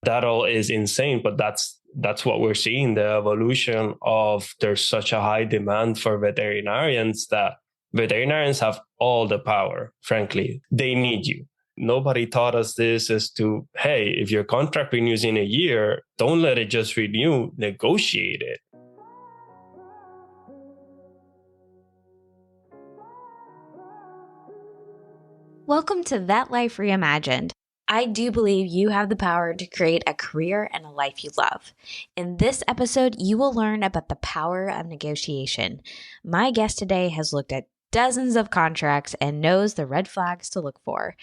That all is insane, but that's what we're seeing, the evolution of there's such a high demand for veterinarians that veterinarians have all the power. Frankly, they need you. Nobody taught us this as to, hey, if your contract renews in a year, don't let it just renew, negotiate it. Welcome to Vet Life Reimagined. I do believe you have the power to create a career and a life you love. In this episode, you will learn about the power of negotiation. My guest today has looked at dozens of contracts and knows the red flags to look for.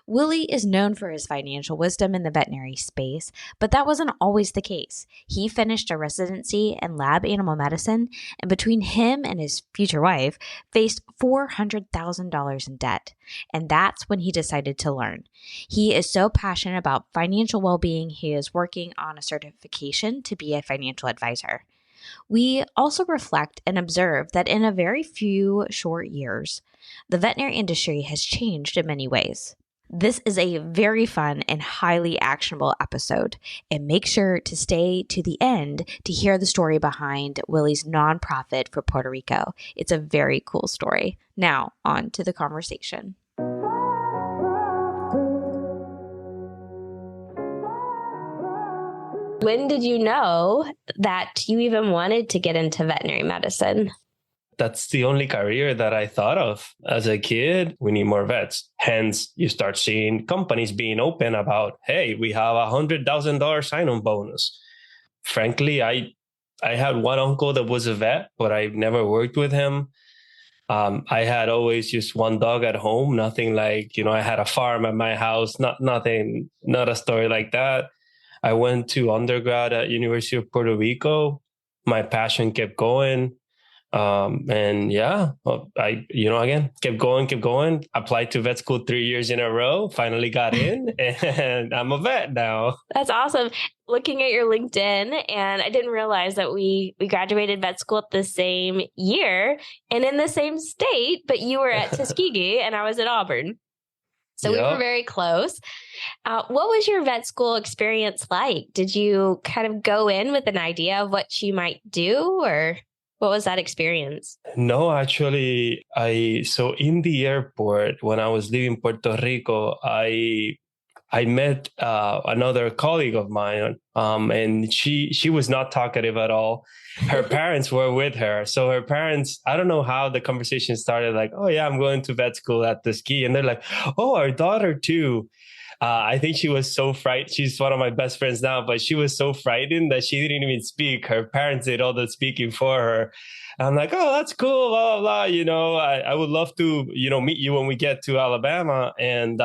Willie is known for his financial wisdom in the veterinary space, but that wasn't always the case. He finished a residency in lab animal medicine, and between him and his future wife, faced $400,000 in debt. And that's when he decided to learn. He is so passionate about financial well-being, he is working on a certification to be a financial advisor. We also reflect and observe that in a very few short years, the veterinary industry has changed in many ways. This is a very fun and highly actionable episode, and make sure to stay to the end to hear the story behind Willie's nonprofit for Puerto Rico. It's a very cool story. Now, on to the conversation. When did you know that you even wanted to get into veterinary medicine? That's the only career that I thought of as a kid. We need more vets. Hence, you start seeing companies being open about, hey, we have $100,000 sign-on bonus. Frankly, I had one uncle that was a vet, but I never worked with him. I had always just one dog at home, nothing like, I had a farm at my house, not a story like that. I went to undergrad at University of Puerto Rico. My passion kept going. I kept going, applied to vet school 3 years in a row, finally got in, and I'm a vet now. That's awesome. Looking at your LinkedIn, and I didn't realize that we graduated vet school at the same year and in the same state, but you were at Tuskegee and I was at Auburn. So We were very close. What was your vet school experience like? Did you kind of go in with an idea of what you might do, or what was that experience? No, actually, so in the airport, when I was leaving Puerto Rico, I met another colleague of mine, and she was not talkative at all. Her parents were with her. So her parents, I don't know how the conversation started, like, oh yeah, I'm going to vet school at the ski. And they're like, oh, our daughter too. I think she was so frightened. She's one of my best friends now, but she was so frightened that she didn't even speak. Her parents did all the speaking for her. And I'm like, oh, that's cool, blah, blah, blah. I would love to, meet you when we get to Alabama. And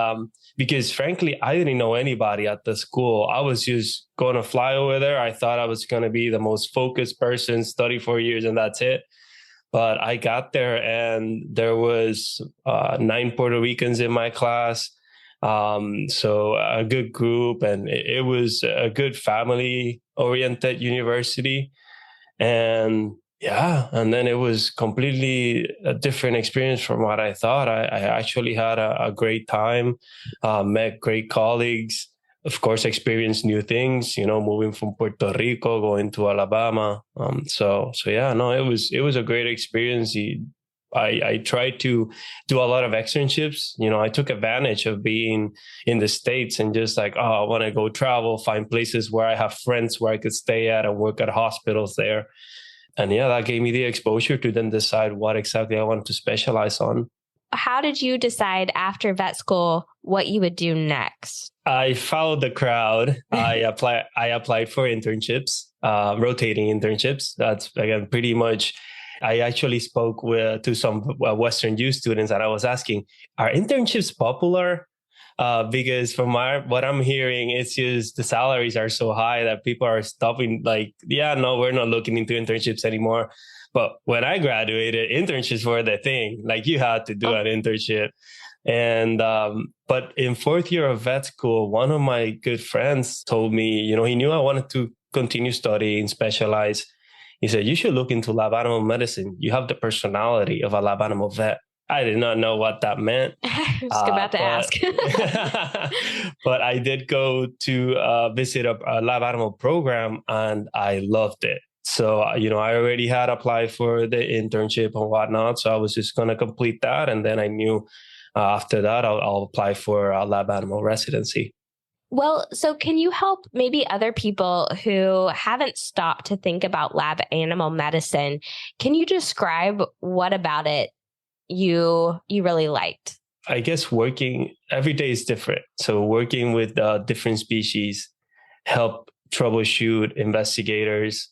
because frankly, I didn't know anybody at the school. I was just going to fly over there. I thought I was going to be the most focused person, study 4 years, and that's it. But I got there and there was 9 Puerto Ricans in my class. So a good group, and it was a good family oriented university. And then it was completely a different experience from what I thought. I actually had a great time, met great colleagues, of course, experienced new things, moving from Puerto Rico, going to Alabama. It was a great experience. I tried to do a lot of externships. I took advantage of being in the States and just like, I want to go travel, find places where I have friends where I could stay at and work at hospitals there. And that gave me the exposure to then decide what exactly I wanted to specialize on. How did you decide after vet school what you would do next? I followed the crowd. I applied for internships, rotating internships. That's, again, pretty much. I actually spoke to some Western U students, and I was asking, are internships popular? Because from what I'm hearing, it's just the salaries are so high that people are stopping. Like, no, we're not looking into internships anymore. But when I graduated, internships were the thing. Like, you had to do an internship. And but in 4th year of vet school, one of my good friends told me, he knew I wanted to continue studying, specialize. He said, you should look into lab animal medicine. You have the personality of a lab animal vet. I did not know what that meant. I was about to ask. But I did go to visit a lab animal program, and I loved it. So, I already had applied for the internship and whatnot. So I was just going to complete that. And then I knew after that, I'll apply for a lab animal residency. Well, so can you help maybe other people who haven't stopped to think about lab animal medicine? Can you describe what about it you really liked? I guess working every day is different. So working with different species, help troubleshoot investigators.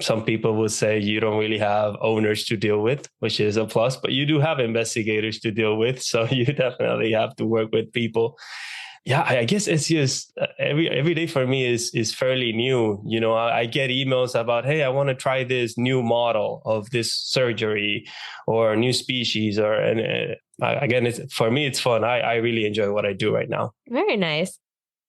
Some people would say you don't really have owners to deal with, which is a plus, but you do have investigators to deal with. So you definitely have to work with people. Yeah, I guess it's just every day for me is fairly new. I get emails about, hey, I want to try this new model of this surgery or a new species, and again, for me, it's fun. I really enjoy what I do right now. Very nice.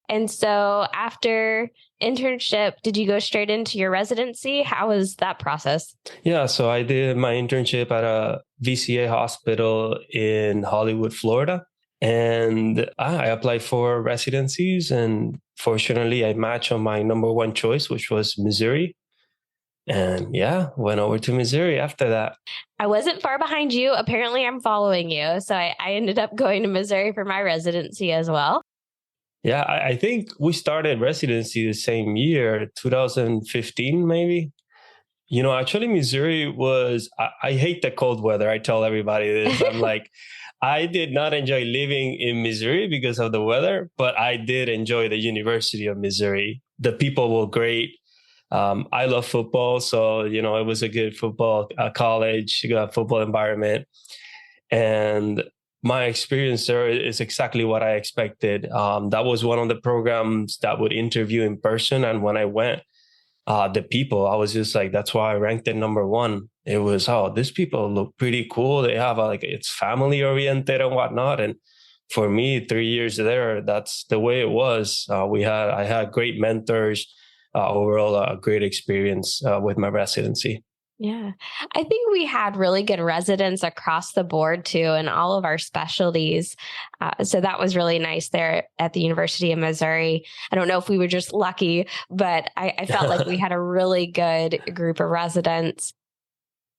And so after internship, did you go straight into your residency? How was that process? Yeah, so I did my internship at a VCA hospital in Hollywood, Florida. And I applied for residencies, and fortunately, I matched on my number one choice, which was Missouri. And yeah, went over to Missouri after that. I wasn't far behind you. Apparently, I'm following you. So I ended up going to Missouri for my residency as well. Yeah, I think we started residency the same year, 2015, maybe. Actually, Missouri was, I hate the cold weather. I tell everybody this. I'm like, I did not enjoy living in Missouri because of the weather, but I did enjoy the University of Missouri. The people were great. I love football. So, it was a good football college, football environment. And my experience there is exactly what I expected. That was one of the programs that would interview in person. And when I went, the people, I was just like, that's why I ranked it number one. It was, these people look pretty cool. They have it's family oriented and whatnot. And for me, 3 years there, that's the way it was. I had great mentors, overall a great experience with my residency. Yeah. I think we had really good residents across the board too, in all of our specialties. So that was really nice there at the University of Missouri. I don't know if we were just lucky, but I felt like we had a really good group of residents.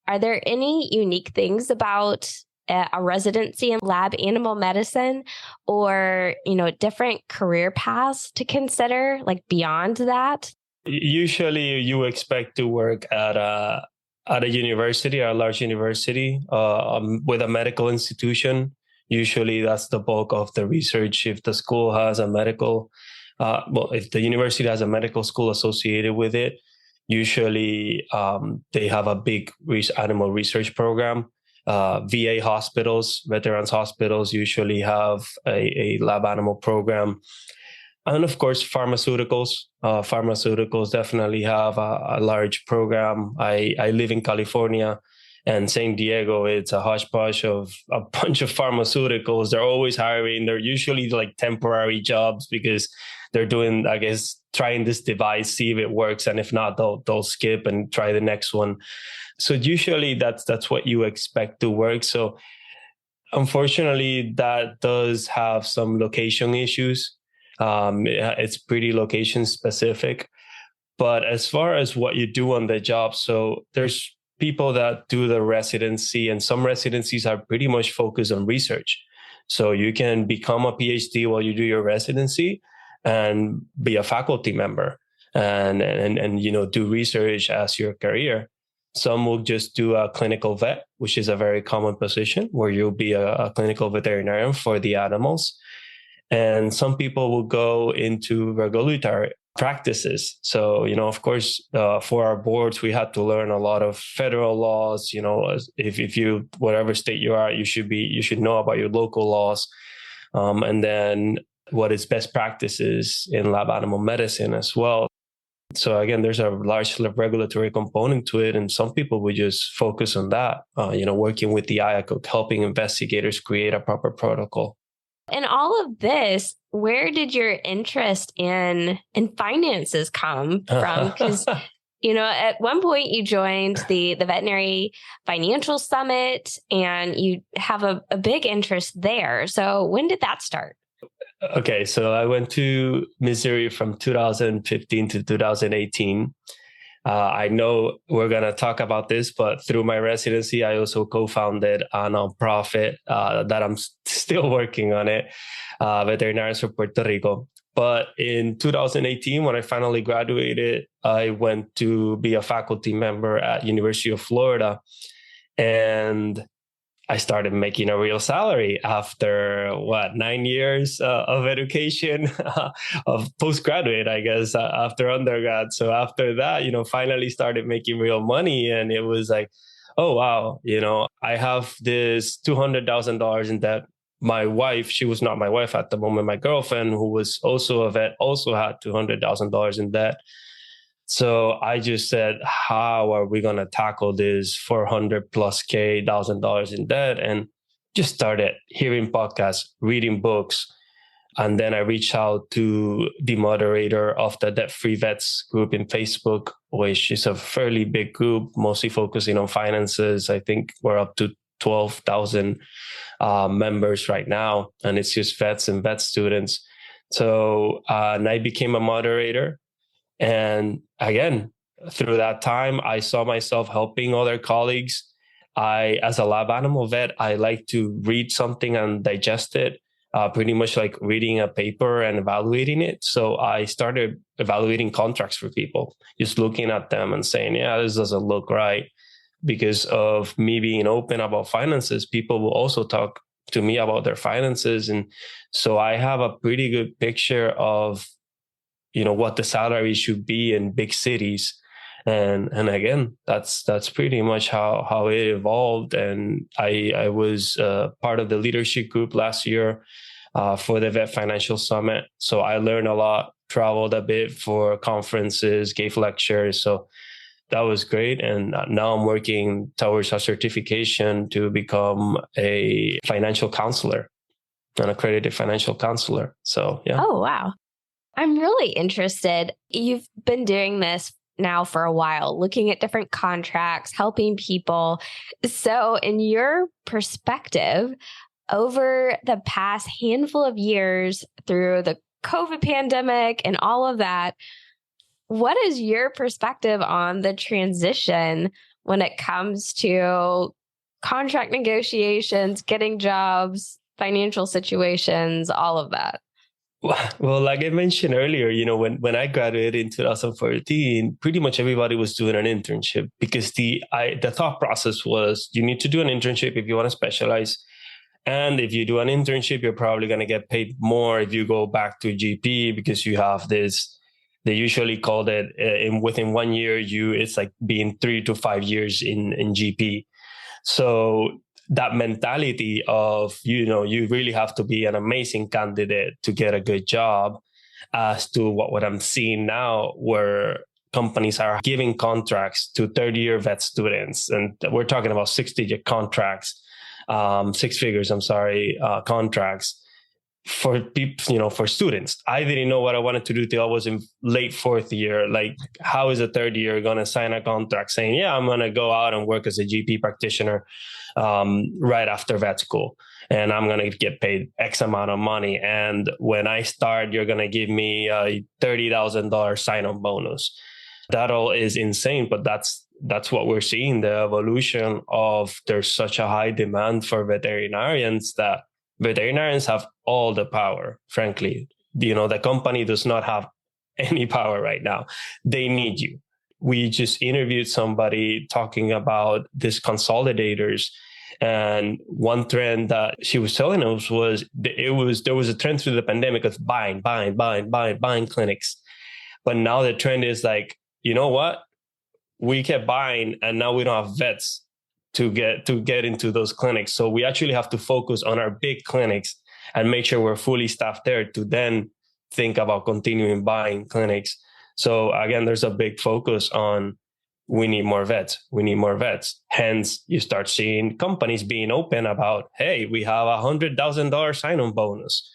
Are there any unique things about a residency in lab animal medicine or, different career paths to consider, like beyond that? Usually you expect to work at a university, a large university, with a medical institution. Usually that's the bulk of the research. If the school has a medical, if the university has a medical school associated with it, usually they have a big animal research program. VA hospitals, veterans hospitals usually have a lab animal program. And of course, pharmaceuticals. Pharmaceuticals definitely have a large program. I live in California, and San Diego, it's a hodgepodge of a bunch of pharmaceuticals. They're always hiring. They're usually like temporary jobs because they're doing, I guess, trying this device, see if it works. And if not, they'll skip and try the next one. So usually that's what you expect to work. So unfortunately, that does have some location issues. It's pretty location specific. But as far as what you do on the job, so there's people that do the residency, and some residencies are pretty much focused on research. So you can become a PhD while you do your residency and be a faculty member and do research as your career. Some will just do a clinical vet, which is a very common position where you'll be a clinical veterinarian for the animals. And some people will go into regulatory practices. So, of course, for our boards, we had to learn a lot of federal laws. If you, whatever state you are, you should know about your local laws. And then what is best practices in lab animal medicine as well. So again, there's a large regulatory component to it. And some people would just focus on that, working with the IACUC, helping investigators create a proper protocol. In all of this, where did your interest in finances come from? Because At one point you joined the Veterinary Financial Summit and you have a big interest there. So when did that start? Okay, so I went to Missouri from 2015 to 2018. I know we're going to talk about this, but through my residency, I also co-founded a nonprofit that I'm still working on it, Veterinarians for Puerto Rico. But in 2018, when I finally graduated, I went to be a faculty member at University of Florida. And I started making a real salary after 9 years of education of postgraduate, I guess, after undergrad. So after that, finally started making real money. And it was like, oh, wow, I have this $200,000 in debt. My wife, she was not my wife at the moment, my girlfriend, who was also a vet, also had $200,000 in debt. So I just said, how are we going to tackle this 400 plus $1,000 in debt? And just started hearing podcasts, reading books. And then I reached out to the moderator of the Debt Free Vets group in Facebook, which is a fairly big group, mostly focusing on finances. I think we're up to 12,000 members right now. And it's just vets and vet students. So and I became a moderator. And again, through that time, I saw myself helping other colleagues. As a lab animal vet, I like to read something and digest it, pretty much like reading a paper and evaluating it. So I started evaluating contracts for people, just looking at them and saying, yeah, this doesn't look right. Because of me being open about finances, people will also talk to me about their finances. And so I have a pretty good picture of what the salary should be in big cities. And again, that's pretty much how it evolved. And I was part of the leadership group last year for the Vet Financial Summit. So I learned a lot, traveled a bit for conferences, gave lectures. So that was great. And now I'm working towards a certification to become a financial counselor, an accredited financial counselor. So, yeah. Oh, wow. I'm really interested. You've been doing this now for a while, looking at different contracts, helping people. So in your perspective, over the past handful of years through the COVID pandemic and all of that, what is your perspective on the transition when it comes to contract negotiations, getting jobs, financial situations, all of that? Well, like I mentioned earlier, when I graduated in 2014, pretty much everybody was doing an internship because the thought process was you need to do an internship if you want to specialize. And if you do an internship, you're probably going to get paid more if you go back to GP because you have this. They usually call it within 1 year, it's like being 3 to 5 years in GP. So that mentality of, you really have to be an amazing candidate to get a good job, as to what I'm seeing now, where companies are giving contracts to 30-year vet students. And we're talking about 6-digit contracts, 6 figures, contracts for people, for students. I didn't know what I wanted to do till I was in late 4th year. Like, how is a 3rd year going to sign a contract saying, yeah, I'm going to go out and work as a GP practitioner right after vet school, and I'm going to get paid X amount of money. And when I start, you're going to give me a $30,000 sign-on bonus. That all is insane, but that's what we're seeing, the evolution of there's such a high demand for veterinarians that veterinarians have all the power, frankly. The company does not have any power right now. They need you. We just interviewed somebody talking about these consolidators. And one trend that she was telling us was there was a trend through the pandemic of buying clinics. But now the trend is like, you know what? We kept buying and now we don't have vets to get into those clinics. So we actually have to focus on our big clinics and make sure we're fully staffed there to then think about continuing buying clinics. So again, there's a big focus on we need more vets. We need more vets. Hence, you start seeing companies being open about, hey, we have $100,000 sign-on bonus.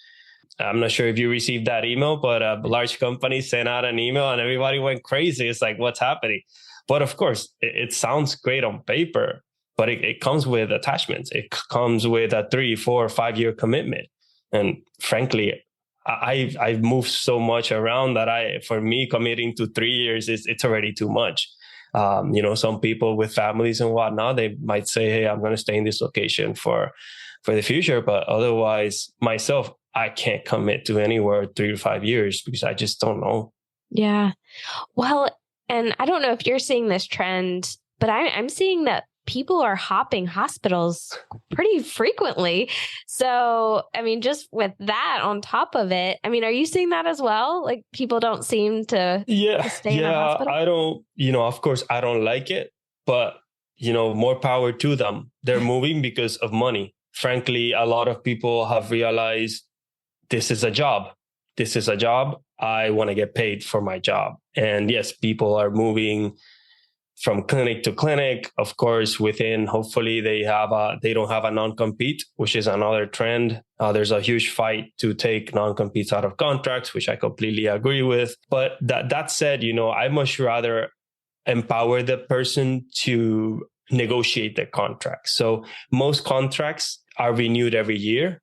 I'm not sure if you received that email, but a large company sent out an email and everybody went crazy. It's like, what's happening? But of course, it sounds great on paper, but it comes with attachments. It comes with a 3, 4, 5 year commitment. And frankly, I've moved so much around that for me, committing to 3 years, it's already too much. Some people with families and whatnot, they might say, hey, I'm going to stay in this location for the future. But otherwise, myself, I can't commit to anywhere 3 to 5 years because I just don't know. Yeah. Well, and I don't know if you're seeing this trend, but I'm seeing that people are hopping hospitals pretty frequently. So, I mean, just with that on top of it, I mean, are you seeing that as well? Like people don't seem to stay in a hospital? I don't, of course, I don't like it, but, more power to them. They're moving because of money. Frankly, a lot of people have realized this is a job. This is a job. I want to get paid for my job. And yes, people are moving from clinic to clinic. Of course, hopefully they don't have a non-compete, which is another trend. There's a huge fight to take non-competes out of contracts, which I completely agree with. But that said, I much rather empower the person to negotiate the contract. So most contracts are renewed every year.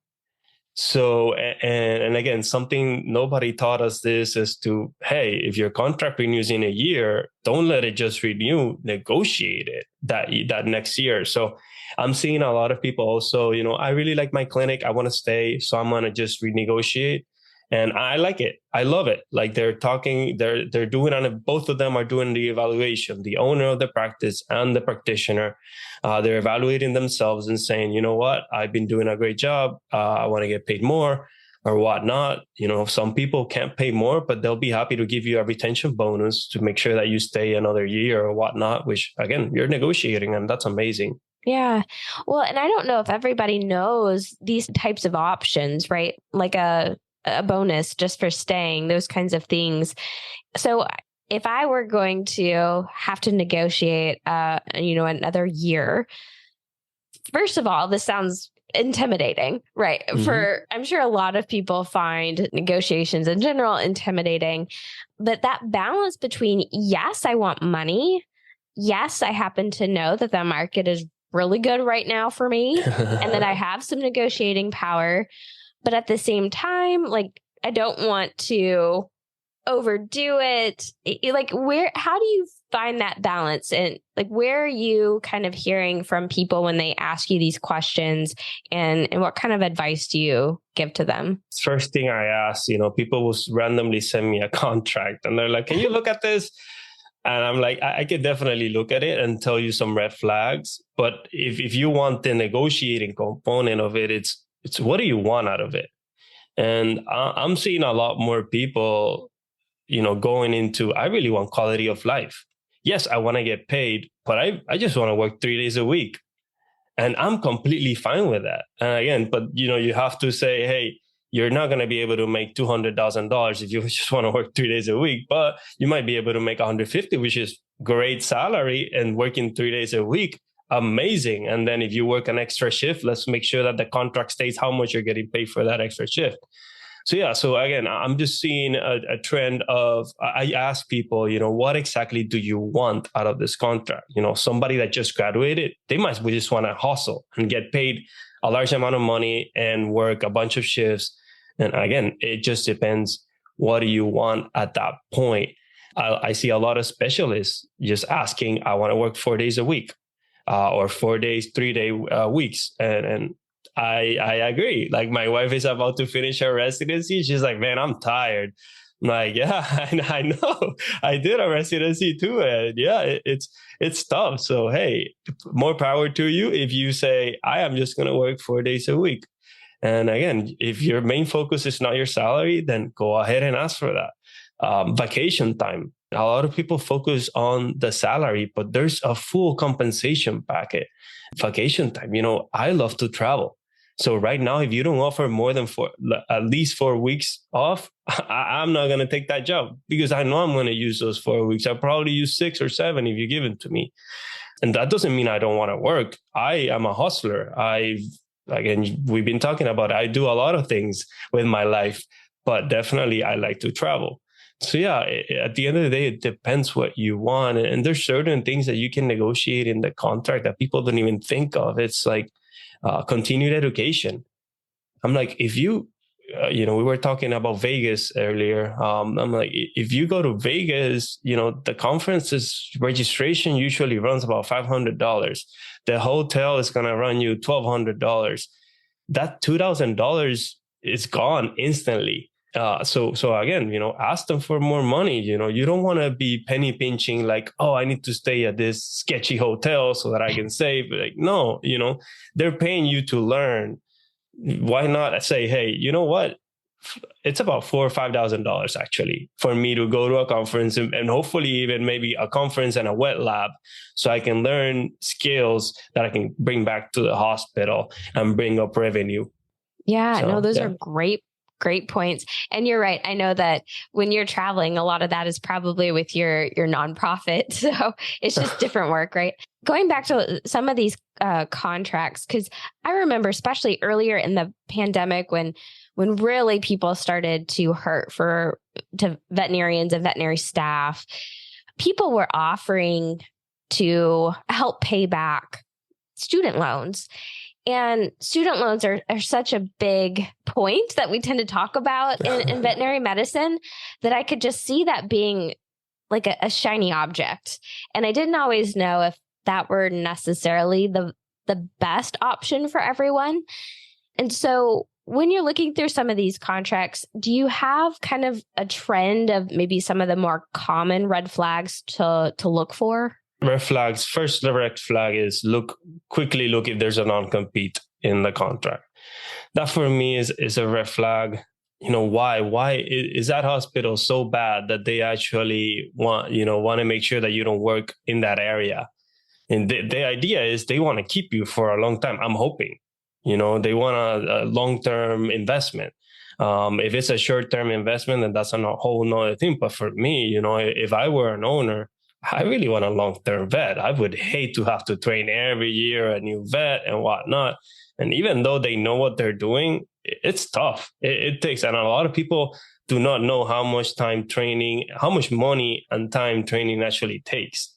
So, and again, something nobody taught us this is to, hey, if your contract renews in a year, don't let it just renew, negotiate it that next year. So I'm seeing a lot of people also, I really like my clinic. I want to stay. So I'm going to just renegotiate. And I like it. I love it. Like they're doing on it. Both of them are doing the evaluation, the owner of the practice and the practitioner. They're evaluating themselves and saying, you know what, I've been doing a great job. I want to get paid more or whatnot. Some people can't pay more, but they'll be happy to give you a retention bonus to make sure that you stay another year or whatnot, which again, you're negotiating and that's amazing. Yeah. Well, and I don't know if everybody knows these types of options, right? Like a bonus just for staying, those kinds of things. So if I were going to have to negotiate, another year, first of all, this sounds intimidating, right? Mm-hmm. I'm sure a lot of people find negotiations in general intimidating, but that balance between, yes, I want money. Yes, I happen to know that the market is really good right now for me and that I have some negotiating power. But at the same time, like, I don't want to overdo it. How do you find that balance? And like, where are you kind of hearing from people when they ask you these questions and what kind of advice do you give to them? First thing I ask, people will randomly send me a contract and they're like, can you look at this? And I'm like, I could definitely look at it and tell you some red flags. But if you want the negotiating component of it, it's what do you want out of it? And I'm seeing a lot more people, going into, I really want quality of life. Yes, I want to get paid, but I just want to work 3 days a week. And I'm completely fine with that. And again, but you have to say, hey, you're not going to be able to make $200,000 if you just want to work 3 days a week, but you might be able to make 150, which is great salary, and working 3 days a week. Amazing. And then if you work an extra shift, let's make sure that the contract states how much you're getting paid for that extra shift. So again, I'm just seeing a trend of, I ask people, what exactly do you want out of this contract? Somebody that just graduated, they might just want to hustle and get paid a large amount of money and work a bunch of shifts. And again, it just depends. What do you want at that point? I see a lot of specialists just asking, I want to work 4 days a week. Or 4 days, 3-day weeks. And I agree. Like my wife is about to finish her residency. She's like, man, I'm tired. I'm like, yeah, I know. I did a residency too. And yeah, it's tough. So, hey, more power to you if you say, I am just going to work 4 days a week. And again, if your main focus is not your salary, then go ahead and ask for that. Vacation time. A lot of people focus on the salary, but there's a full compensation packet. Vacation time. I love to travel. So right now, if you don't offer more than at least 4 weeks off, I'm not going to take that job because I know I'm going to use those 4 weeks. I'll probably use 6 or 7 if you give it to me. And that doesn't mean I don't want to work. I am a hustler. I've Again, we've been talking about, I do a lot of things with my life, but definitely I like to travel. So yeah, at the end of the day, it depends what you want. And there's certain things that you can negotiate in the contract that people don't even think of. It's like continued education. I'm like, if you, we were talking about Vegas earlier. I'm like, if you go to Vegas, the conference's registration usually runs about $500. The hotel is going to run you $1,200. That $2,000 is gone instantly. So again, ask them for more money. You don't want to be penny pinching like, oh, I need to stay at this sketchy hotel so that I can save. Like, no, they're paying you to learn. Why not say, hey, you know what? It's about $4,000 or $5,000 actually for me to go to a conference and hopefully even maybe a conference and a wet lab, so I can learn skills that I can bring back to the hospital and bring up revenue. Yeah, no, those are great points. And you're right. I know that when you're traveling, a lot of that is probably with your nonprofit. So it's just different work, right? Going back to some of these contracts, because I remember, especially earlier in the pandemic, when really people started to hurt to veterinarians and veterinary staff, people were offering to help pay back student loans. And student loans are such a big point that we tend to talk about in veterinary medicine, that I could just see that being like a shiny object. And I didn't always know if that were necessarily the best option for everyone. And so when you're looking through some of these contracts, do you have kind of a trend of maybe some of the more common red flags to look for? Red flags. First, the red flag is quickly look if there's a non-compete in the contract. That for me is a red flag. Why is that hospital so bad that they actually want to make sure that you don't work in that area? And the idea is they want to keep you for a long time. I'm hoping, they want a long-term investment. If it's a short-term investment, then that's a whole nother thing. But for me, if I were an owner, I really want a long-term vet. I would hate to have to train every year a new vet and whatnot. And even though they know what they're doing, it's tough. It takes, and a lot of people do not know how much time training, how much money and time training actually takes.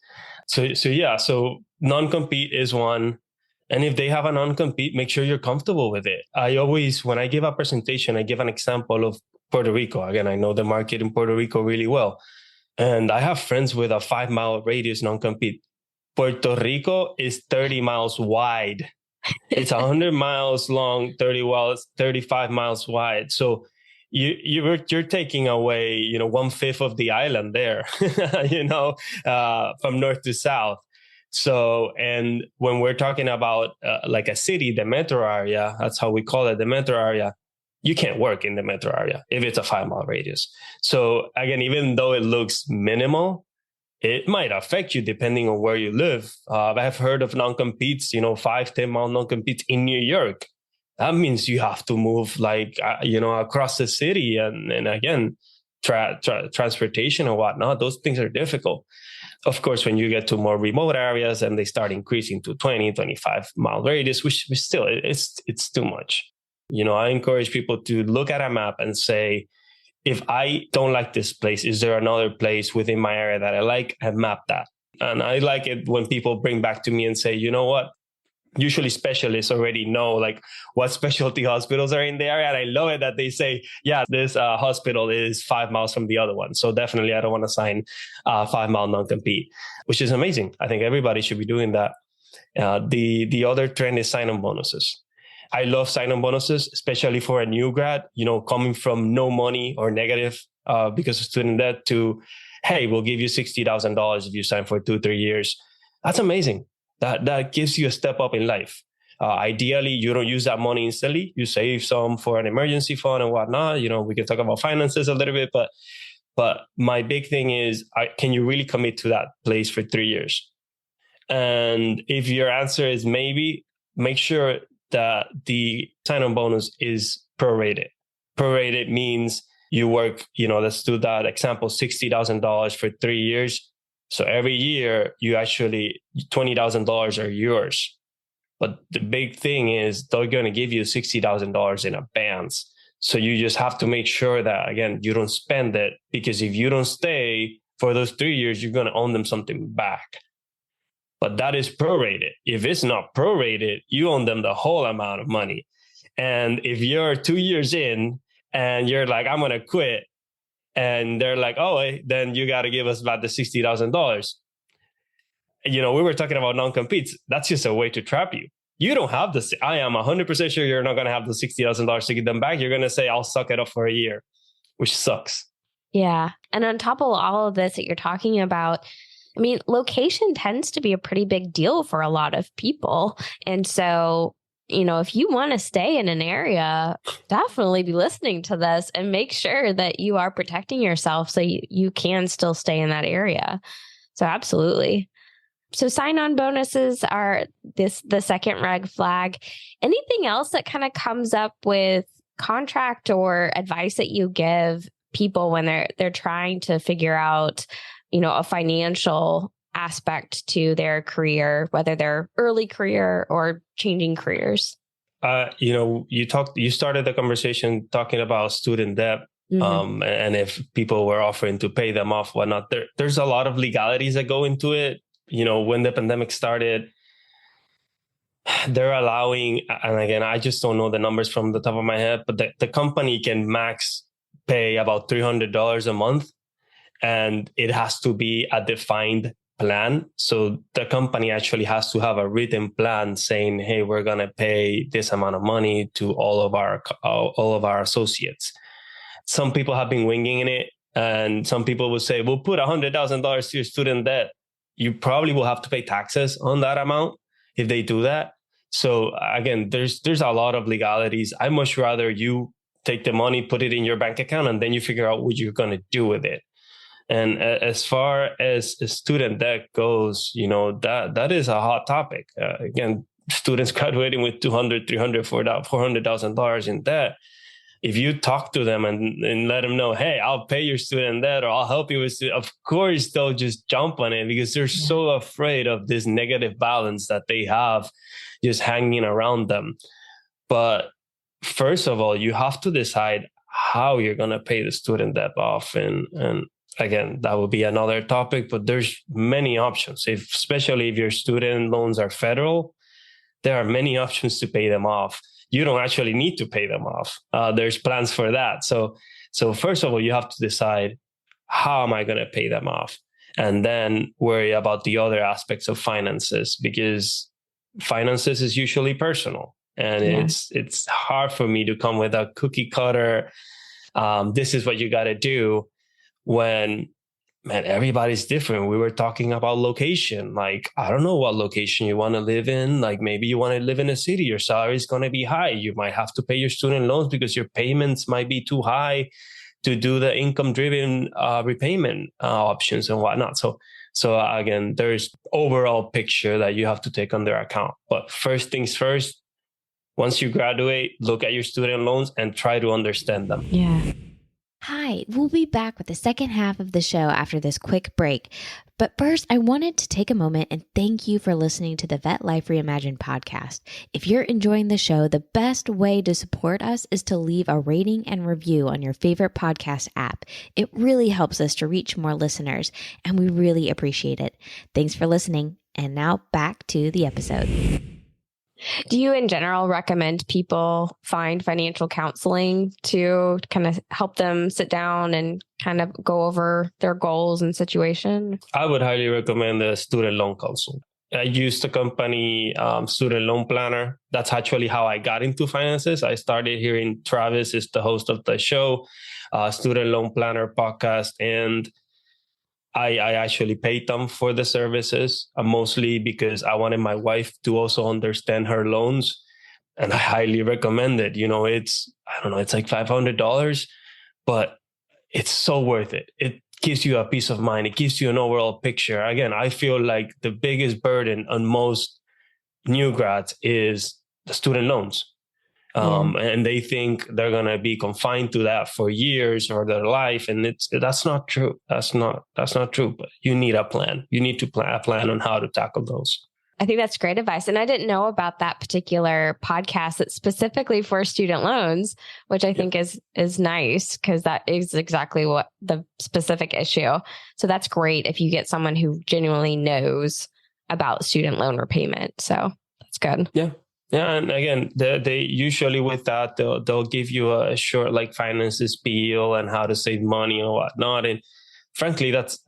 So non-compete is one. And if they have a non-compete, make sure you're comfortable with it. I always, when I give a presentation, I give an example of Puerto Rico. Again, I know the market in Puerto Rico really well. And I have friends with a 5-mile radius non-compete. Puerto Rico is 30 miles wide. It's 100 miles long, 35 miles wide. So you're taking away, 1/5 of the island there, from north to south. So, and when we're talking about like a city, the metro area, that's how we call it, the metro area, you can't work in the metro area if it's a 5-mile radius. So again, even though it looks minimal, it might affect you depending on where you live. I've heard of non-competes, 5-10-mile non-competes in New York. That means you have to move across the city. And again, transportation and whatnot, those things are difficult. Of course, when you get to more remote areas and they start increasing to 25-mile radius, which still, it's too much. I encourage people to look at a map and say, if I don't like this place, is there another place within my area that I like? And map that. And I like it when people bring back to me and say, you know what? Usually specialists already know like what specialty hospitals are in the area. And I love it that they say, yeah, this hospital is 5 miles from the other one. So definitely I don't want to sign a 5-mile non-compete, which is amazing. I think everybody should be doing that. The other trend is sign-on bonuses. I love sign-on bonuses, especially for a new grad, coming from no money or negative because of student debt to, hey, we'll give you $60,000 if you sign for 2-3 years. That's amazing. That gives you a step up in life. Ideally, you don't use that money instantly. You save some for an emergency fund and whatnot. We can talk about finances a little bit, but my big thing is, can you really commit to that place for 3 years? And if your answer is maybe, make sure that the sign-on bonus is prorated. Prorated means you work, let's do that example, $60,000 for 3 years. So every year you actually, $20,000 are yours. But the big thing is they're going to give you $60,000 in advance. So you just have to make sure that, again, you don't spend it, because if you don't stay for those 3 years, you're going to owe them something back. But that is prorated. If it's not prorated, you owe them the whole amount of money. And if you're 2 years in and you're like, I'm going to quit, and they're like, oh, then you got to give us back the $60,000. We were talking about non-competes. That's just a way to trap you. You don't have this. I am 100% sure you're not going to have the $60,000 to get them back. You're going to say, I'll suck it up for a year, which sucks. Yeah. And on top of all of this that you're talking about, I mean, location tends to be a pretty big deal for a lot of people. And so, if you want to stay in an area, definitely be listening to this and make sure that you are protecting yourself so you can still stay in that area. So absolutely. So sign-on bonuses are the second red flag. Anything else that kind of comes up with contract or advice that you give people when they're trying to figure out, a financial aspect to their career, whether they're early career or changing careers? You started the conversation talking about student debt. Mm-hmm. And if people were offering to pay them off, whatnot, there's a lot of legalities that go into it. When the pandemic started, they're allowing, and again, I just don't know the numbers from the top of my head, but the company can max pay about $300 a month, and it has to be a defined plan. So the company actually has to have a written plan saying, hey, we're going to pay this amount of money to all of our associates. Some people have been winging it, and some people will say, we'll put $100,000 to your student debt. You probably will have to pay taxes on that amount if they do that. So again, there's a lot of legalities. I much rather you take the money, put it in your bank account, and then you figure out what you're going to do with it. And as far as student debt goes, that is a hot topic. Again, students graduating with $200,000, $300,000, $400,000 in debt. If you talk to them and let them know, hey, I'll pay your student debt or I'll help you with it, of course, they'll just jump on it because they're so afraid of this negative balance that they have just hanging around them. But first of all, you have to decide how you're going to pay the student debt off. And again, that will be another topic, but there's many options. Especially if your student loans are federal, there are many options to pay them off. You don't actually need to pay them off. There's plans for that. So first of all, you have to decide, how am I going to pay them off? And then worry about the other aspects of finances, because finances is usually personal. And it's hard for me to come with a cookie cutter, this is what you got to do, when, man, everybody's different. We were talking about location. Like, I don't know what location you want to live in. Like, maybe you want to live in a city. Your salary is going to be high. You might have to pay your student loans because your payments might be too high to do the income-driven repayment options and whatnot. So again, there's overall picture that you have to take under account. But first things first, once you graduate, look at your student loans and try to understand them. Yeah. Hi, we'll be back with the second half of the show after this quick break. But first, I wanted to take a moment and thank you for listening to the Vet Life Reimagined podcast. If you're enjoying the show, the best way to support us is to leave a rating and review on your favorite podcast app. It really helps us to reach more listeners, and we really appreciate it. Thanks for listening. And now back to the episode. Do you in general recommend people find financial counseling to kind of help them sit down and kind of go over their goals and situation? I would highly recommend the student loan counsel. I used the company Student Loan Planner. That's actually how I got into finances. I started hearing Travis is the host of the show, Student Loan Planner podcast, and I actually paid them for the services, mostly because I wanted my wife to also understand her loans. And I highly recommend it. It's like $500, but it's so worth it. It gives you a peace of mind. It gives you an overall picture. Again, I feel like the biggest burden on most new grads is the student loans. And they think they're going to be confined to that for years or their life. And that's not true. That's not true. But you need a plan. You need to plan a plan on how to tackle those. I think that's great advice. And I didn't know about that particular podcast that's specifically for student loans, which I think is nice because that is exactly what the specific issue. So that's great if you get someone who genuinely knows about student loan repayment. So that's good. Yeah. Yeah. And again, they usually with that, they'll give you a short like finances spiel and how to save money and whatnot. And frankly, that's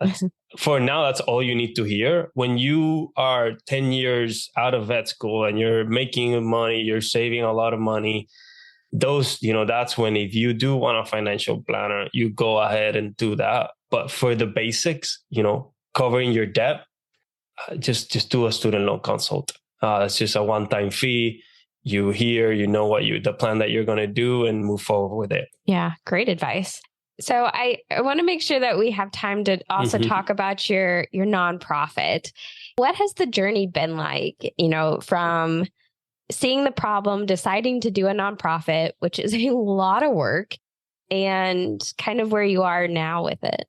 for now, that's all you need to hear. When you are 10 years out of vet school and you're making money, you're saving a lot of money, that's when if you do want a financial planner, you go ahead and do that. But for the basics, covering your debt, just do a student loan consult. It's just a one-time fee. You hear, the plan that you're going to do and move forward with it. Yeah, great advice. So I want to make sure that we have time to also talk about your nonprofit. What has the journey been like, from seeing the problem, deciding to do a nonprofit, which is a lot of work, and kind of where you are now with it?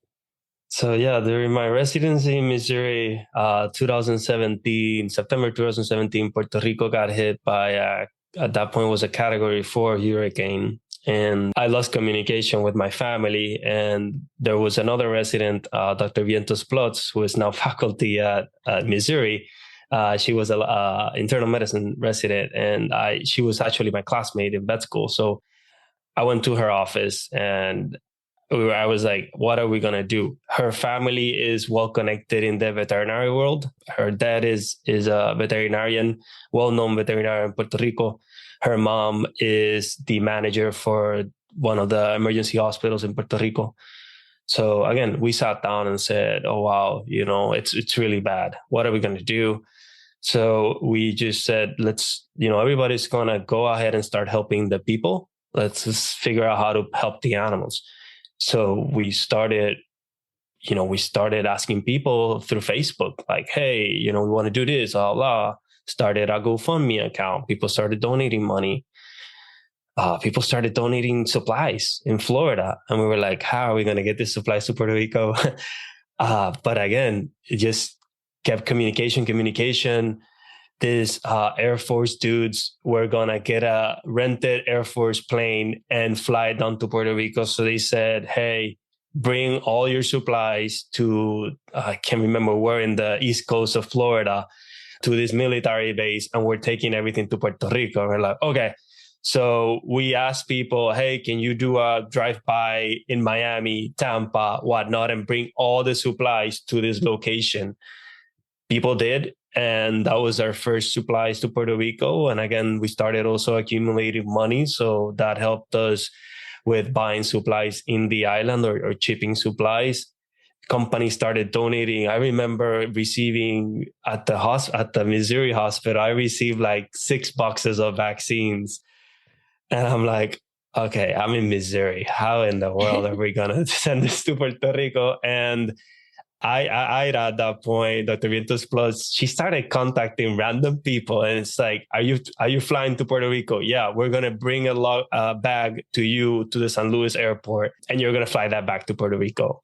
So yeah, during my residency in Missouri, September 2017, Puerto Rico got hit by, at that point was a Category 4 hurricane. And I lost communication with my family. And there was another resident, Dr. Vientos Plotz, who is now faculty at Missouri. She was an internal medicine resident, and she was actually my classmate in vet school. So I went to her office and I was like, what are we going to do? Her family is well connected in the veterinary world. Her dad is a veterinarian, well-known veterinarian in Puerto Rico. Her mom is the manager for one of the emergency hospitals in Puerto Rico. So again, we sat down and said, oh, wow, it's really bad. What are we going to do? So we just said, everybody's going to go ahead and start helping the people. Let's just figure out how to help the animals. So we started asking people through Facebook, like, hey, we want to do this, blah, blah. Started a GoFundMe account. People started donating money. People started donating supplies in Florida. And we were like, how are we going to get this supplies to Puerto Rico? But again, it just kept communication. These Air Force dudes were going to get a rented Air Force plane and fly down to Puerto Rico. So they said, hey, bring all your supplies to, I can't remember where in the East Coast of Florida, to this military base. And we're taking everything to Puerto Rico. And we're like, okay. So we asked people, hey, can you do a drive-by in Miami, Tampa, whatnot, and bring all the supplies to this location? People did. And that was our first supplies to Puerto Rico. And again, we started also accumulating money. So that helped us with buying supplies in the island or shipping supplies. Companies started donating. I remember receiving at the Missouri hospital, I received like 6 boxes of vaccines. And I'm like, okay, I'm in Missouri. How in the world are we going to send this to Puerto Rico? And I at that point, Dr. Vientos Plus, she started contacting random people, and it's like, are you flying to Puerto Rico? Yeah, we're gonna bring a bag to you to the San Luis airport, and you're gonna fly that back to Puerto Rico.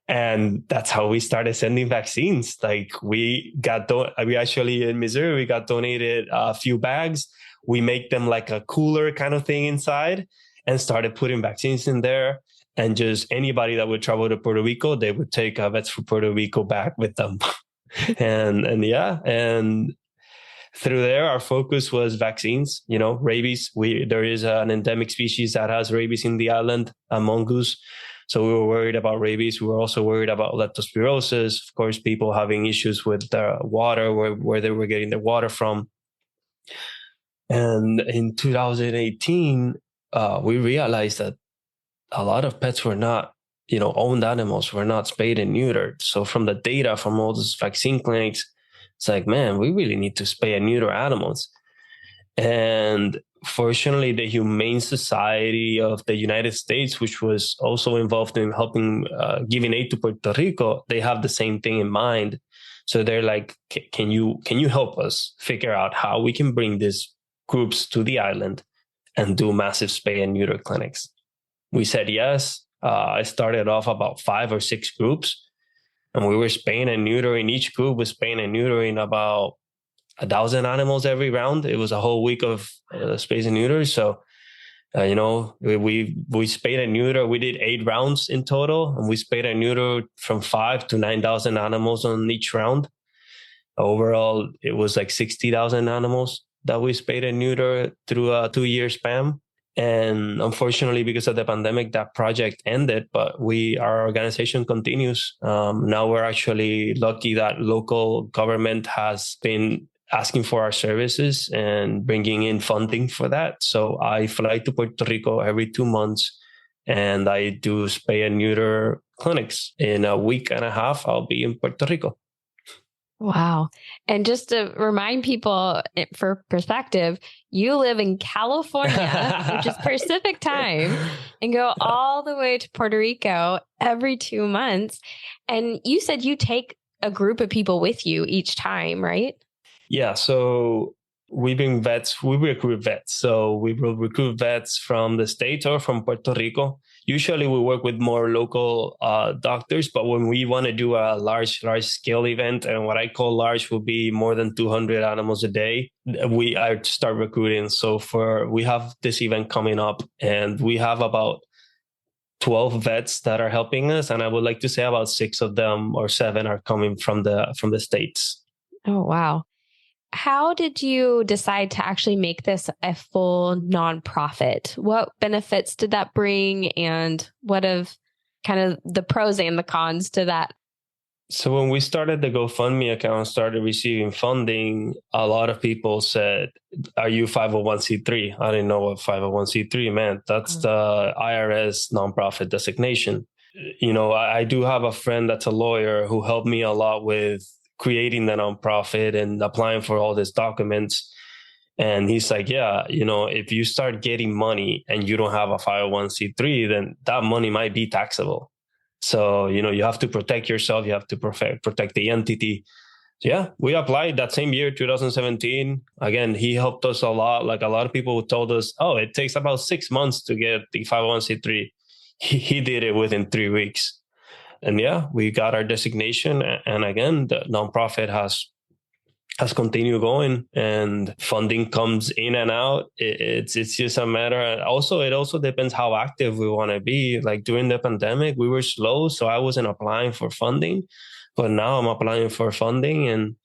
And that's how we started sending vaccines. Like we actually in Missouri, we got donated a few bags. We make them like a cooler kind of thing inside, and started putting vaccines in there. And just anybody that would travel to Puerto Rico, they would take Vets for Puerto Rico back with them. and through there, our focus was vaccines, rabies. There is an endemic species that has rabies in the island, a mongoose. So we were worried about rabies. We were also worried about leptospirosis. Of course, people having issues with the water, where they were getting their water from. And in 2018, we realized that a lot of pets were not, owned animals were not spayed and neutered. So from the data from all those vaccine clinics, it's like, man, we really need to spay and neuter animals. And fortunately, the Humane Society of the United States, which was also involved in helping giving aid to Puerto Rico, they have the same thing in mind. So they're like, can you help us figure out how we can bring these groups to the island and do massive spay and neuter clinics? We said yes. I started off about 5 or 6 groups, and we were spaying and neutering. Each group was spaying and neutering about 1,000 animals every round. It was a whole week of spays and neuters. So, we spayed and neuter. We did 8 rounds in total, and we spayed and neuter from 5 to 9,000 animals on each round. Overall, it was like 60,000 animals that we spayed and neuter through a 2-year span. And unfortunately, because of the pandemic, that project ended, but our organization continues. Now we're actually lucky that local government has been asking for our services and bringing in funding for that. So I fly to Puerto Rico every 2 months, and I do spay and neuter clinics. In a week and a half, I'll be in Puerto Rico. Wow. And just to remind people for perspective, you live in California, which is Pacific time, and go all the way to Puerto Rico every 2 months. And you said you take a group of people with you each time, right? Yeah. So we recruit vets. So we will recruit vets from the States or from Puerto Rico. Usually we work with more local doctors, but when we want to do a large scale event, and what I call large will be more than 200 animals a day, I start recruiting. So we have this event coming up, and we have about 12 vets that are helping us. And I would like to say about 6 of them or 7 are coming from the States. Oh, wow. How did you decide to actually make this a full nonprofit? What benefits did that bring, and what of kind of the pros and the cons to that? So when we started the GoFundMe account, started receiving funding, a lot of people said, "Are you 501c3?" I didn't know what 501c3 meant. That's the IRS nonprofit designation. I do have a friend that's a lawyer who helped me a lot with creating the nonprofit and applying for all these documents. And he's like, yeah, if you start getting money and you don't have a 501c3, then that money might be taxable. So, you have to protect yourself. You have to protect the entity. So, yeah, we applied that same year, 2017. Again, he helped us a lot. Like a lot of people told us, oh, it takes about 6 months to get the 501c3. He did it within 3 weeks. And yeah, we got our designation. And again, the nonprofit has continued going, and funding comes in and out. It's just a matter. It also depends how active we want to be. Like during the pandemic, we were slow, so I wasn't applying for funding, but now I'm applying for funding, and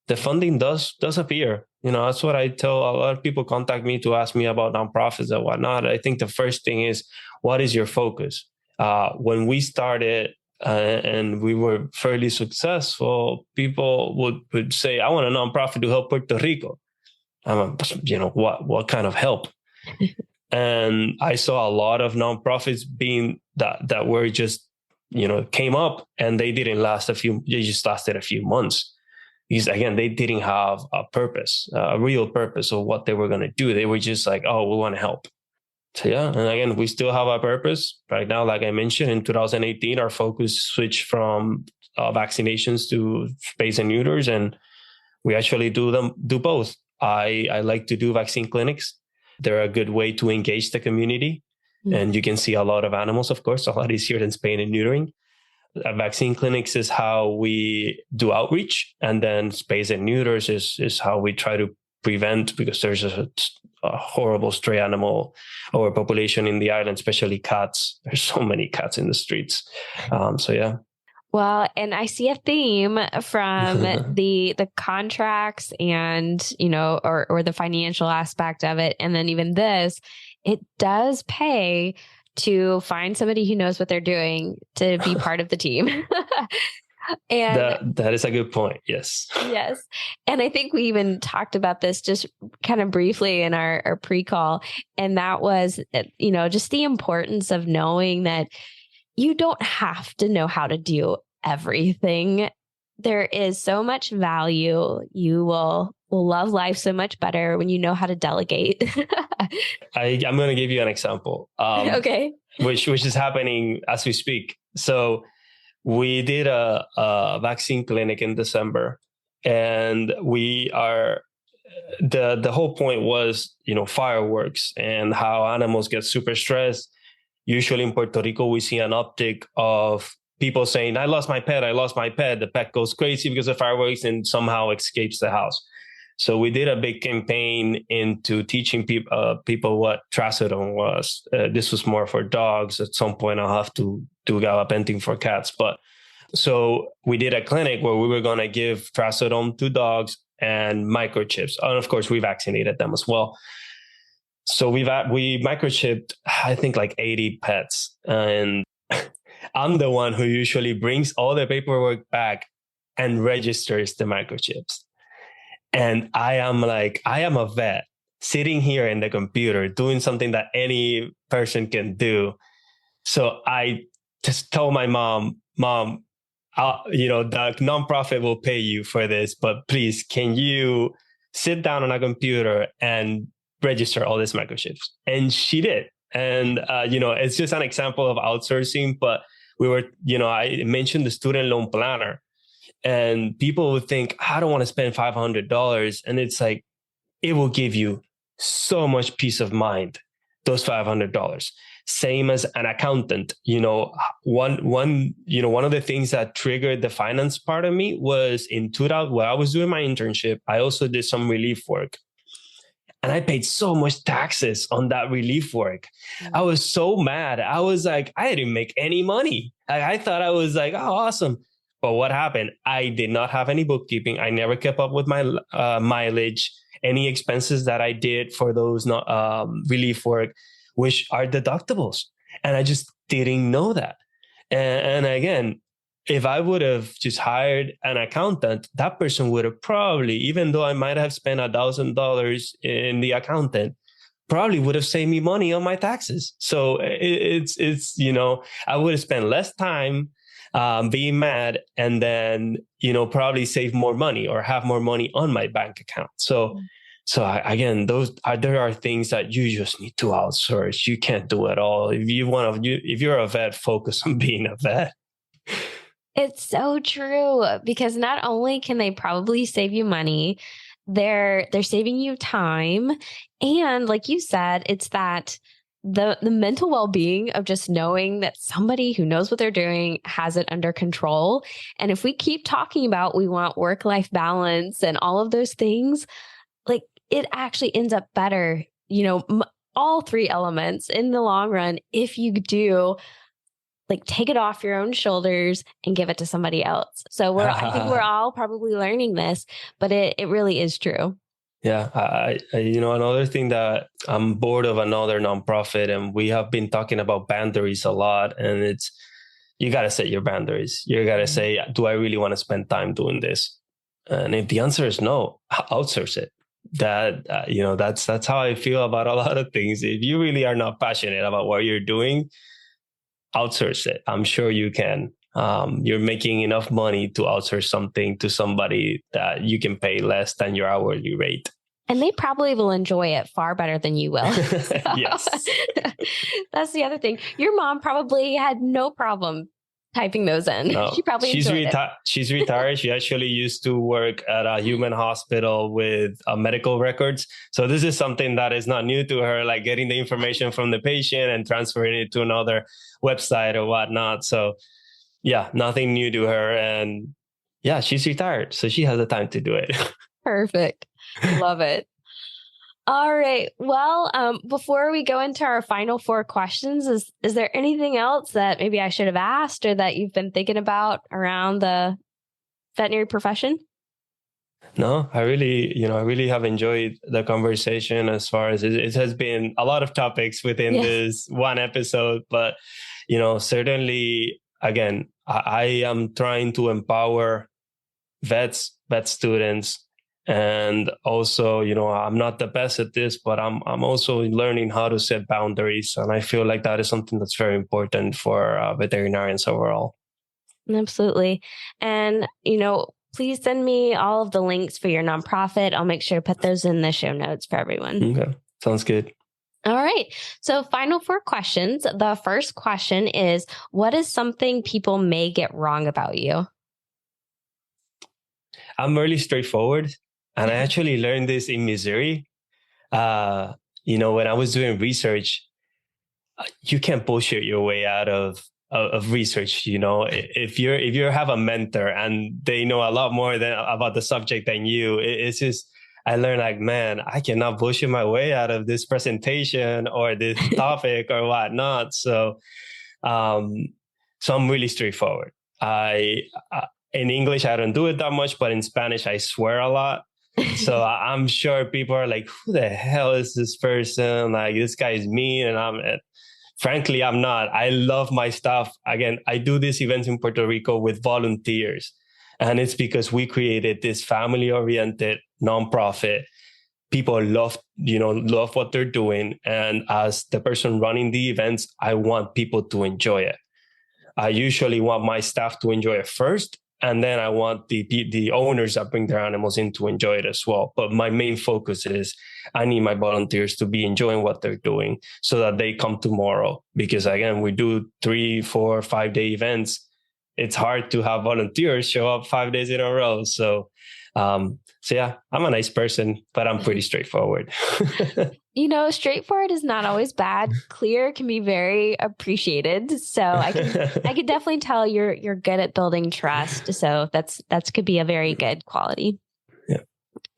the funding does appear. That's what I tell a lot of people. Contact me to ask me about nonprofits and whatnot. I think the first thing is, what is your focus? When we started, and we were fairly successful, people would say, I want a nonprofit to help Puerto Rico. What kind of help? And I saw a lot of nonprofits being that were just, came up, and they didn't last they just lasted a few months. Because again, they didn't have a purpose, a real purpose of what they were going to do. They were just like, oh, we want to help. So yeah, and again, we still have a purpose right now. Like I mentioned, in 2018, our focus switched from vaccinations to spays and neuters, and we actually do both. I like to do vaccine clinics. They're a good way to engage the community, and you can see a lot of animals. Of course, a lot easier than spaying and neutering. Vaccine clinics is how we do outreach, and then spays and neuters is how we try to prevent, because there's a horrible stray animal overpopulation in the island, especially cats. There's so many cats in the streets. So yeah. Well, and I see a theme from the contracts and, or the financial aspect of it. And then even this, it does pay to find somebody who knows what they're doing to be part of the team. And that is a good point. Yes. Yes. And I think we even talked about this just kind of briefly in our pre-call. And that was, just the importance of knowing that you don't have to know how to do everything. There is so much value. You will love life so much better when you know how to delegate. I'm going to give you an example. Okay. Which is happening as we speak. So we did a vaccine clinic in December, and the whole point was, fireworks and how animals get super stressed. Usually in Puerto Rico, we see an uptick of people saying, I lost my pet. The pet goes crazy because of fireworks and somehow escapes the house. So we did a big campaign into teaching people what trazodone was. This was more for dogs. At some point, I'll have to do gabapentin for cats. But so we did a clinic where we were going to give trazodone to dogs and microchips. And of course, we vaccinated them as well. So we microchipped, I think, like 80 pets. And I'm the one who usually brings all the paperwork back and registers the microchips. And I am a vet sitting here in the computer doing something that any person can do. So I just told my mom, the nonprofit will pay you for this, but please, can you sit down on a computer and register all these microchips? And she did. And, it's just an example of outsourcing, but I mentioned the student loan planner. And people would think, I don't want to spend $500. And it's like, it will give you so much peace of mind, those $500. Same as an accountant. One of the things that triggered the finance part of me was while I was doing my internship, I also did some relief work. And I paid so much taxes on that relief work. Mm-hmm. I was so mad. I was like, I didn't make any money. I thought I was like, oh, awesome. But what happened? I did not have any bookkeeping. I never kept up with my mileage, any expenses that I did for those relief work, which are deductibles. And I just didn't know that. And again, if I would have just hired an accountant, that person would have probably, even though I might have spent $1,000 in the accountant, probably would have saved me money on my taxes. So it's I would have spent less time being mad, and then, probably save more money or have more money on my bank account. So again, there are things that you just need to outsource. You can't do it all. If you're a vet, focus on being a vet. It's so true, because not only can they probably save you money, they're saving you time. And like you said, it's that the mental well-being of just knowing that somebody who knows what they're doing has it under control. And if we keep talking about we want work-life balance and all of those things, like, it actually ends up better, all three elements in the long run, if you do take it off your own shoulders and give it to somebody else. So I think we're all probably learning this, but it really is true. Yeah. Another thing that I'm bored of another nonprofit, and we have been talking about boundaries a lot, and it's, you got to set your boundaries. You got to say, do I really want to spend time doing this? And if the answer is no, outsource it. That's how I feel about a lot of things. If you really are not passionate about what you're doing, outsource it. I'm sure you can. You're making enough money to outsource something to somebody that you can pay less than your hourly rate. And they probably will enjoy it far better than you will. Yes. That's the other thing. Your mom probably had no problem typing those in. No, she probably enjoyed it. She's retired. She actually used to work at a human hospital with medical records. So this is something that is not new to her, like getting the information from the patient and transferring it to another website or whatnot. So yeah, nothing new to her. And yeah, she's retired, so she has the time to do it. Perfect. Love it. All right. Well, before we go into our final 4 questions, is there anything else that maybe I should have asked or that you've been thinking about around the veterinary profession? No, I really have enjoyed the conversation. As far as it has been a lot of topics within this one episode, but certainly, again, I am trying to empower vet students. And also, I'm not the best at this, but I'm also learning how to set boundaries. And I feel like that is something that's very important for veterinarians overall. Absolutely. And, please send me all of the links for your nonprofit. I'll make sure to put those in the show notes for everyone. Okay. Sounds good. All right. So final 4 questions. The first question is, what is something people may get wrong about you? I'm really straightforward. And I actually learned this in Missouri. When I was doing research, you can't bullshit your way out of research. If you have a mentor and they know a lot more about the subject than you, it's just, I learned like, man, I cannot bullshit my way out of this presentation or this topic or whatnot. So I'm really straightforward. In English, I don't do it that much, but in Spanish, I swear a lot. So I'm sure people are like, who the hell is this person? Like, this guy is mean. And frankly, I'm not. I love my stuff. Again, I do these events in Puerto Rico with volunteers. And it's because we created this family-oriented nonprofit. People love what they're doing. And as the person running the events, I want people to enjoy it. I usually want my staff to enjoy it first, and then I want the owners that bring their animals in to enjoy it as well. But my main focus is I need my volunteers to be enjoying what they're doing so that they come tomorrow. Because again, we do 3, 4, 5-day events. It's hard to have volunteers show up 5 days in a row. So yeah, I'm a nice person, but I'm pretty straightforward. Straightforward is not always bad. Clear can be very appreciated. So I could definitely tell you're good at building trust. So that could be a very good quality. Yeah,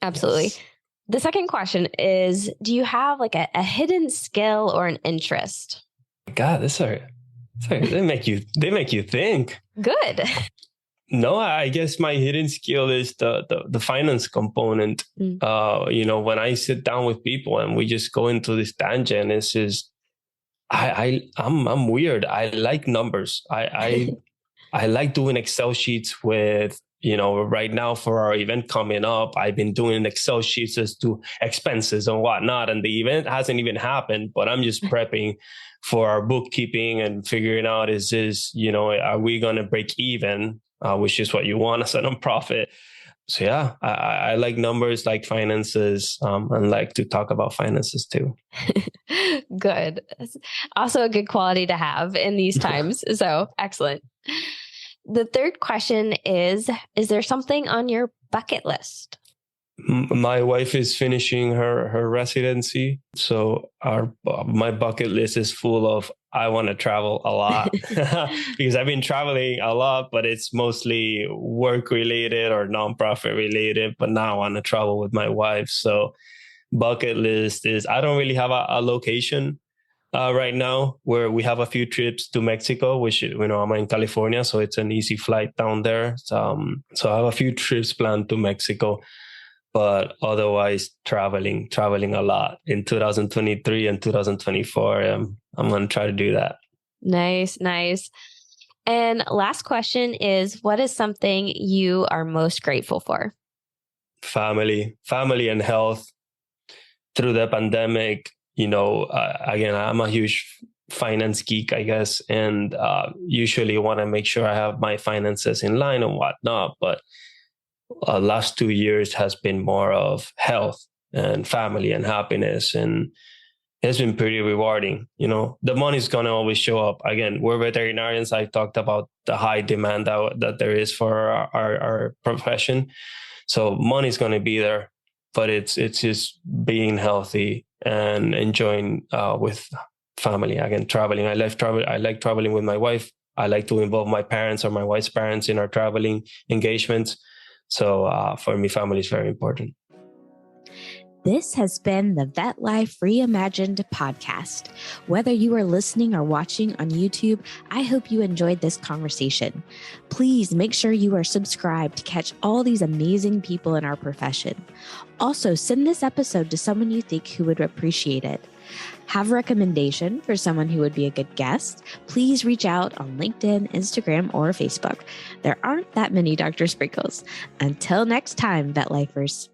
absolutely. Yes. The second question is, do you have like a hidden skill or an interest? God, they make you think. Good. No, I guess my hidden skill is the finance component. When I sit down with people and we just go into this tangent, it's just I'm weird. I like numbers. I like doing Excel sheets with, right now for our event coming up, I've been doing Excel sheets as to expenses and whatnot. And the event hasn't even happened, but I'm just prepping for our bookkeeping and figuring out, is this, are we going to break even? Which is what you want as a nonprofit. So yeah, I like numbers, like finances, and like to talk about finances too. Good. Also a good quality to have in these times. So excellent. The third question is there something on your bucket list? My wife is finishing her residency. So my bucket list is full of, I want to travel a lot because I've been traveling a lot, but it's mostly work related or nonprofit related. But now I want to travel with my wife. So bucket list is, I don't really have a location right now, where we have a few trips to Mexico, which, I'm in California, so it's an easy flight down there. So I have a few trips planned to Mexico. But otherwise, traveling a lot in 2023 and 2024. I'm going to try to do that. Nice. And last question is, what is something you are most grateful for? Family and health. Through the pandemic, again, I'm a huge finance geek, I guess, and usually want to make sure I have my finances in line and whatnot. But last 2 years has been more of health and family and happiness, and it's been pretty rewarding. The money's going to always show up. Again, we're veterinarians. I talked about the high demand that there is for our profession. So money's going to be there, but it's just being healthy and enjoying with family. Again, traveling. I like traveling with my wife. I like to involve my parents or my wife's parents in our traveling engagements. So for me, family is very important. This has been the Vet Life Reimagined podcast. Whether you are listening or watching on YouTube, I hope you enjoyed this conversation. Please make sure you are subscribed to catch all these amazing people in our profession. Also, send this episode to someone you think who would appreciate it. Have a recommendation for someone who would be a good guest? Please reach out on LinkedIn, Instagram, or Facebook. There aren't that many Dr. Sprinkles. Until next time, Vet Lifers.